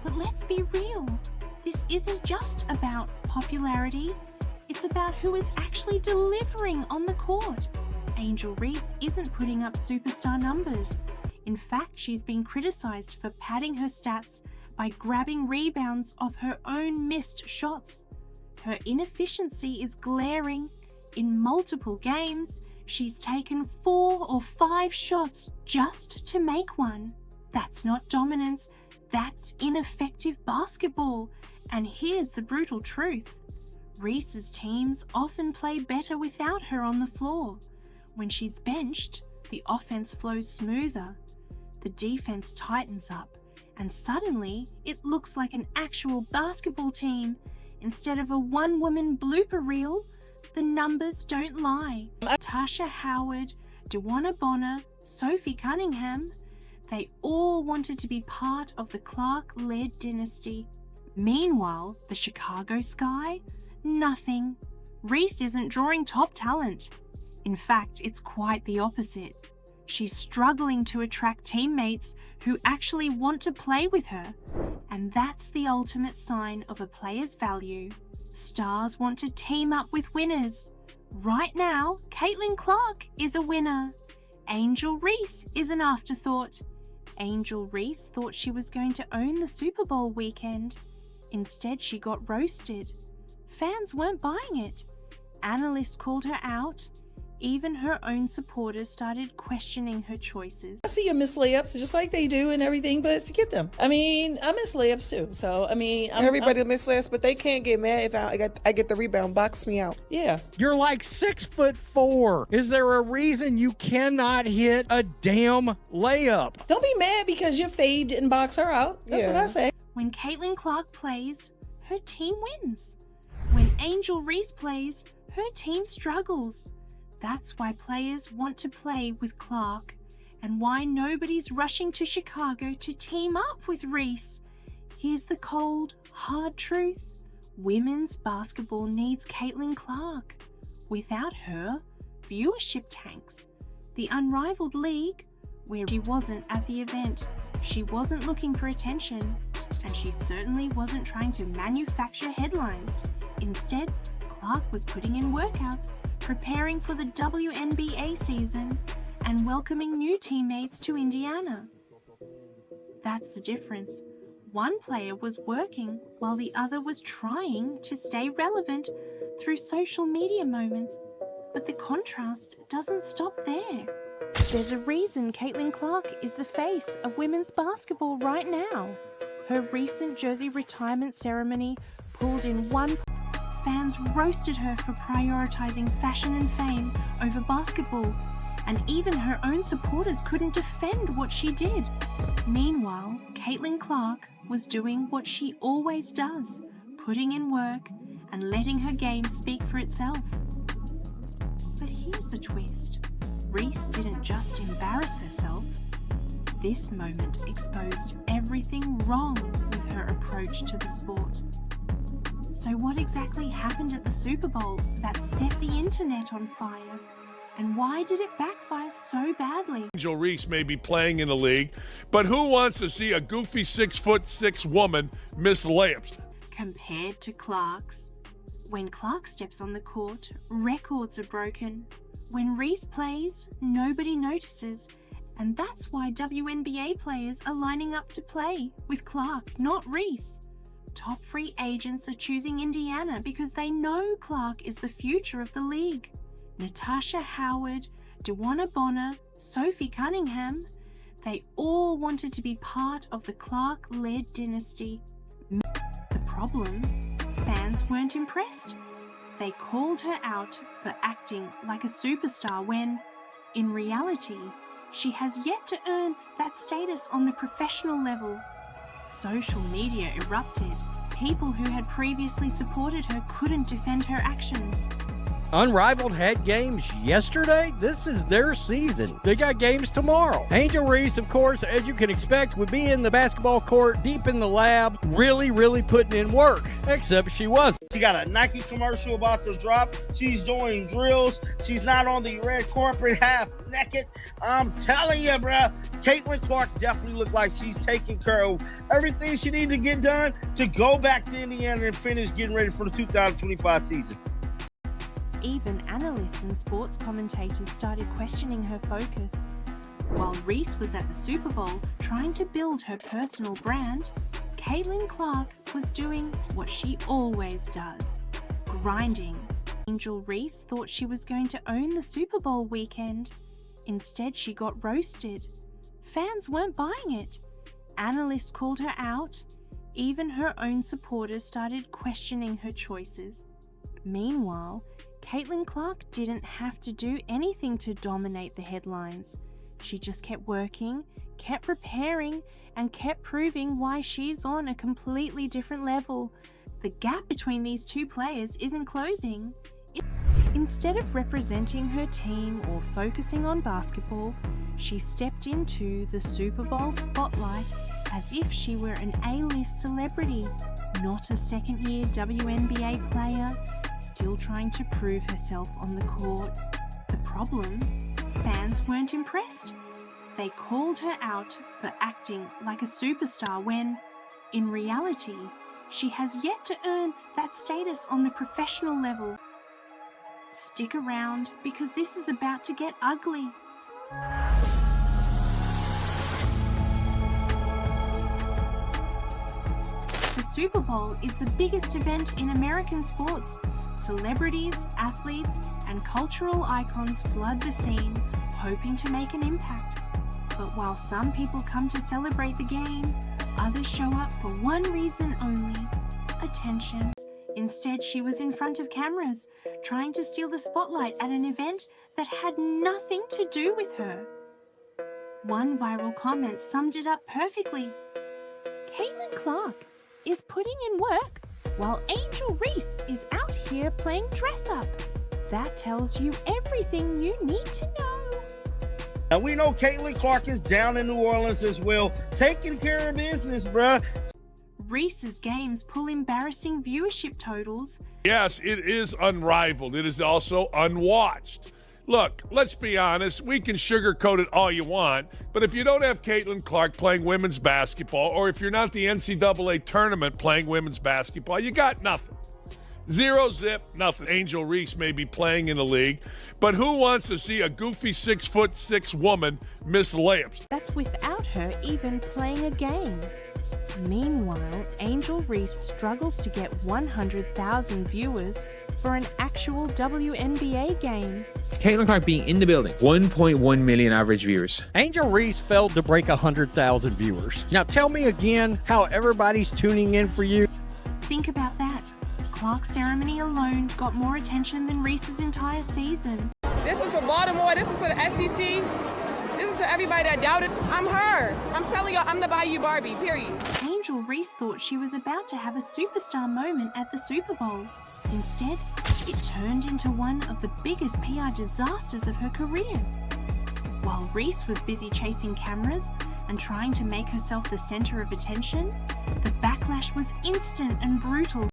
But let's be real. This isn't just about popularity. It's about who is actually delivering on the court. Angel Reese isn't putting up superstar numbers. In fact, she's been criticized for padding her stats by grabbing rebounds off her own missed shots. Her inefficiency is glaring. In multiple games, she's taken 4 or 5 shots just to make one. That's not dominance, that's ineffective basketball. And here's the brutal truth. Reese's teams often play better without her on the floor. When she's benched, the offense flows smoother. The defense tightens up, and suddenly it looks like an actual basketball team. Instead of a one-woman blooper reel, the numbers don't lie. Tasha Howard, Dewana Bonner, Sophie Cunningham, they all wanted to be part of the Clark-led dynasty. Meanwhile, the Chicago Sky? Nothing. Reese isn't drawing top talent. In fact, it's quite the opposite. She's struggling to attract teammates who actually want to play with her. And that's the ultimate sign of a player's value. Stars want to team up with winners. Right now, Caitlin Clark is a winner. Angel Reese is an afterthought. Angel Reese thought she was going to own the Super Bowl weekend. Instead, she got roasted. Fans weren't buying it. Analysts called her out. Even her own supporters started questioning her choices. I see you miss layups just like they do and everything, but forget them. I mean, I miss layups too. So, I mean, everybody miss layups, but they can't get mad if I get the rebound. Box me out. Yeah. You're like 6'4". Is there a reason you cannot hit a damn layup? Don't be mad because your fade didn't box her out. That's what I say. When Caitlin Clark plays, her team wins. When Angel Reese plays, her team struggles. That's why players want to play with Clark, and why nobody's rushing to Chicago to team up with Reese. Here's the cold, hard truth. Women's basketball needs Caitlin Clark. Without her, viewership tanks. The unrivaled league, where she wasn't at the event, she wasn't looking for attention, and she certainly wasn't trying to manufacture headlines. Instead, Clark was putting in workouts, preparing for the WNBA season, and welcoming new teammates to Indiana. That's the difference. One player was working while the other was trying to stay relevant through social media moments. But the contrast doesn't stop there. There's a reason Caitlin Clark is the face of women's basketball right now. Her recent jersey retirement ceremony pulled in one. Fans roasted her for prioritizing fashion and fame over basketball, and even her own supporters couldn't defend what she did. Meanwhile, Caitlin Clark was doing what she always does, putting in work and letting her game speak for itself. But here's the twist. Reese didn't just embarrass herself. This moment exposed everything wrong with her approach to the sport. So what exactly happened at the Super Bowl that set the internet on fire? And why did it backfire so badly? Angel Reese may be playing in the league, but who wants to see a goofy 6'6" woman miss layups? Compared to Clark's. When Clark steps on the court, records are broken. When Reese plays, nobody notices. And that's why WNBA players are lining up to play with Clark, not Reese. Top free agents are choosing Indiana because they know Clark is the future of the league. Natasha Howard, Dewana Bonner, Sophie Cunningham, they all wanted to be part of the Clark-led dynasty. The problem, fans weren't impressed. They called her out for acting like a superstar when, in reality, she has yet to earn that status on the professional level. Social media erupted. People who had previously supported her couldn't defend her actions. Unrivaled had games yesterday. This is their season. They got games tomorrow. Angel Reese, of course, as you can expect, would be in the basketball court, deep in the lab, really putting in work. Except she wasn't. She got a Nike commercial about to drop. She's doing drills. She's not on the red carpet half naked. I'm telling you, bruh. Caitlin Clark definitely looked like she's taking care of everything she needed to get done to go back to Indiana and finish getting ready for the 2025 season. Even analysts and sports commentators started questioning her focus. While Reese was at the Super Bowl trying to build her personal brand, Caitlin Clark was doing what she always does, grinding. Angel Reese thought she was going to own the Super Bowl weekend. Instead, she got roasted. Fans weren't buying it. Analysts called her out. Even her own supporters started questioning her choices. Meanwhile, Caitlin Clark didn't have to do anything to dominate the headlines. She just kept working, kept preparing, and kept proving why she's on a completely different level. The gap between these two players isn't closing. Instead of representing her team or focusing on basketball, she stepped into the Super Bowl spotlight as if she were an A-list celebrity, not a second-year WNBA player, still trying to prove herself on the court. The problem? Fans weren't impressed. They called her out for acting like a superstar when, in reality, she has yet to earn that status on the professional level. Stick around because this is about to get ugly. The Super Bowl is the biggest event in American sports. Celebrities, athletes, and cultural icons flood the scene, hoping to make an impact. But while some people come to celebrate the game, others show up for one reason only: attention. Instead, she was in front of cameras, trying to steal the spotlight at an event that had nothing to do with her. One viral comment summed it up perfectly. Caitlin Clark is putting in work while Angel Reese is out here playing dress up. That tells you everything you need to know. Now we know Caitlin Clark is down in New Orleans as well, taking care of business, bruh. Reese's games pull embarrassing viewership totals. Yes, it is unrivaled. It is also unwatched. Look, let's be honest. We can sugarcoat it all you want, but if you don't have Caitlin Clark playing women's basketball, or if you're not the NCAA tournament playing women's basketball, you got nothing. Zero zip, nothing. Angel Reese may be playing in the league, but who wants to see a goofy 6'6" woman miss layups? That's without her even playing a game. Meanwhile, Angel Reese struggles to get 100,000 viewers for an actual WNBA game. Caitlin Clark being in the building, 1.1 million average viewers. Angel Reese failed to break 100,000 viewers. Now tell me again how everybody's tuning in for you. Think about that. Clark's ceremony alone got more attention than Reese's entire season. This is for Baltimore. This is for the SEC. This is for everybody that doubted. I'm her. I'm telling y'all, I'm the Bayou Barbie, period. Angel Reese thought she was about to have a superstar moment at the Super Bowl. Instead, it turned into one of the biggest PR disasters of her career. While Reese was busy chasing cameras and trying to make herself the center of attention, the backlash was instant and brutal.